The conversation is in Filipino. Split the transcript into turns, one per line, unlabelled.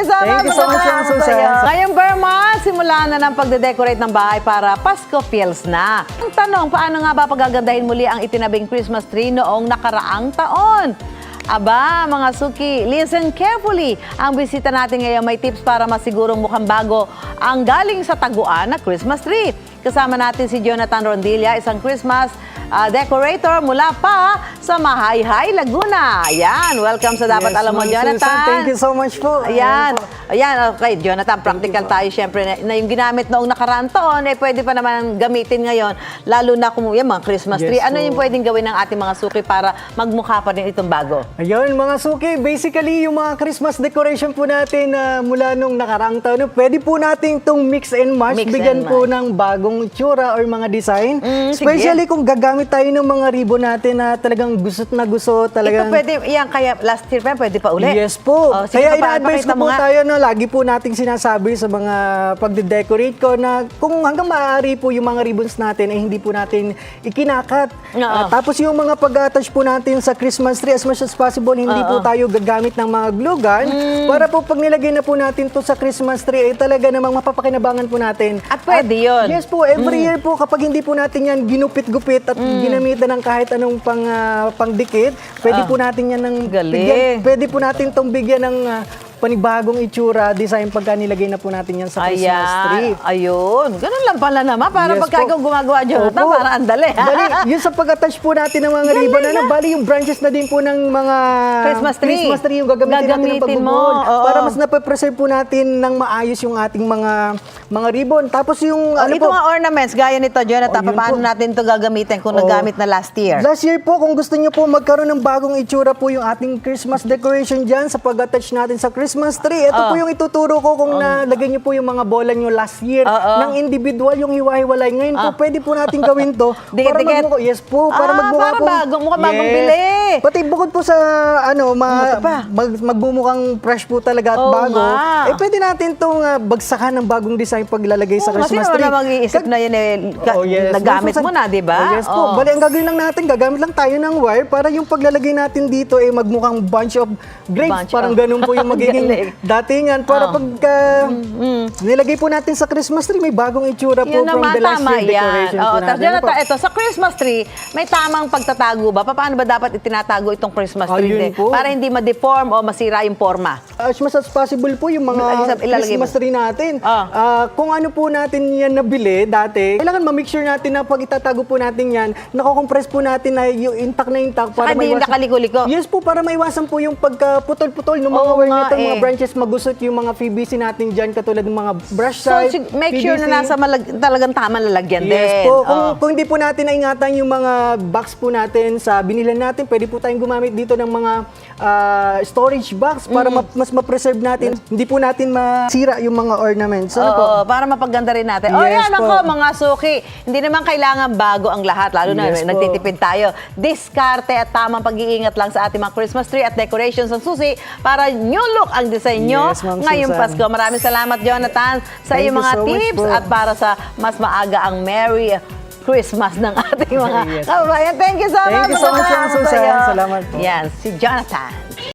Thank you so much, Susan.
Ngayong Burma, simula na ng pagde-decorate ng bahay para Pasko feels na. Ang tanong, paano nga ba pagagandahin muli ang itinabing Christmas tree noong nakaraang taon? Aba, mga suki, listen carefully. Ang bisita natin ngayon may tips para masigurong mukhang bago ang galing sa taguan na Christmas tree. Kasama natin si Jonathan Rondilla, isang Christmas decorator mula pa sa Mahayhay, Laguna. Ayan, welcome sa Dapat Alam Mo, Jonathan.
Susan, thank you so much po.
Ayan. Ayan, okay, Jonathan, practical tayo syempre na yung ginamit noong nakaraang taon, pwede pa naman gamitin ngayon, lalo na kung yung mga Christmas tree.
Yes,
Ano
po.
yung pwedeng gawin ng ating mga suki para magmukha pa rin itong bago?
Ayun, mga suki, basically yung mga Christmas decoration po natin mula nung nakaraang taon, pwede po natin itong mix and match,
Mix
bigyan
and
po
match.
ng bagong itsura or mga design.
sige.
Especially kung gagamit tayo ng mga ribbon natin na talagang gusot na gusto,
Ito
talagang...
pwede, yan, kaya last year pa, pwede pa uli?
Yes po.
Oh, sige,
Kaya ina-advise
pakita
ko
mo
po
nga.
tayo na lagi po nating sinasabi sa mga pagde-decorate ko na kung hanggang maaari po yung mga ribbons natin ay hindi po natin ikinakat.
Oo.
Tapos yung mga pag-attach po natin sa Christmas tree as much as possible, hindi po tayo gagamit ng mga glue gun para po pag nilagay na po natin to sa Christmas tree ay talaga namang mapapakinabangan po natin.
At pwede yun.
Yes po, every year po kapag hindi po natin yan ginupit-gupit at ginamitan ng kahit anong pangdikit, pwede po natin yan ng
Galing.
pwede po natin tong bigyan ng panibagong itsura, design pagka nilagay na po natin yan sa Christmas tree.
Ayun. Ganun lang pala naman. Para
Yes
pagka
po.
ikaw gumagawa, Jonathan,
Opo.
para andali.
Bali, yun sa pag-attach po natin ng mga ribbon, bali yung branches na din po ng mga
Christmas tree.
yung gagamitin natin ng
Gagamitin mo,
pagbubuhol.
oo.
Para mas napapreserve po natin ng maayos yung ating mga ribbon. Tapos yung
Ito mga ornaments, gaya nito, Jonathan,
Oh, yun
paano
po.
natin ito gagamitin kung nagamit na last year?
Last year po, kung gusto niyo po magkaroon ng bagong itsura po yung ating Christmas decoration dyan sa pag-attach natin sa Christmas tree. Ito po yung ituturo ko kung nalagay niyo po yung mga bola niyo last year ng individual, yung hiwa-hiwalay. Ngayon po, pwede po natin gawin to
Dikit-dikit.
magmukha, yes po, para magmukha
para
po.
mukhang bagong bili.
Pati bukod po sa
Ito pa.
magmumukhang fresh po talaga at
Oo
bago,
nga.
pwede natin itong bagsakan ng bagong design pag ilalagay sa
Kasi
Christmas
naman
tree.
na mag-iisip na yun nagamit mo na, di ba?
Yes po. Bali, ang gagawin lang natin, gagamit lang tayo ng wire para yung paglalagay natin dito ay magmukhang bunch of grapes.
Bunch
Parang
of-
ganun po yung magiging
Galing.
datingan. Para pagka nilagay po natin sa Christmas tree, may bagong itsura po
Yun
from
naman,
the last
tama
year
yan.
decoration po
Oo,
natin.
tapos Jonathan,
Ano po?
ito, sa Christmas tree, may tamang pagtatago ba? Paano ba dapat itinatago itong Christmas tree?
Ayun po.
Para hindi ma-deform o masira yung forma.
As much as possible po yung mga
Ilalagay mo.
Christmas tree natin. Kung ano po natin yan nabili dati, kailangan ma-make sure natin na pag itatago po natin yan, nako-compress po natin na yung intact na intact para
Hindi yung nakaliko-liko.
Yes po, para maiwasan po yung pagkaputol-putol ng mga
Oo
wire
nga
nito, mga
eh.
branches, magusot yung mga PVC natin dyan, katulad ng mga brush
So,
side,
make sure
PVC.
na nasa talagang tamang lalagyan din.
Yes po.
Oo.
Kung hindi po natin naingatan yung mga box po natin sa binilan natin, pwede po tayong gumamit dito ng mga storage box para mas ma-preserve natin. Hindi po natin masira yung mga ornaments. Ano po?
Oo, para mapaganda rin natin.
Yes
yan
po.
ako, mga suki. Hindi naman kailangan bago ang lahat, lalo na
Yes po.
nagtitipid tayo. Diskarte at tamang pag-iingat lang sa ating mga Christmas tree at decorations ng susi para new look ang design nyo
Yes, Ma'am
ngayong
Susan.
Pasko. Maraming salamat, Jonathan, sa
Thank
iyong
you
mga
so much
tips
po.
at para sa mas maaga ang Merry Christmas ng ating mga
Yes.
kababayan. Thank you so much.
Thank you so much, Ma'am
Salamat
Susan.
sa'yo.
Salamat po.
Yan, si Jonathan.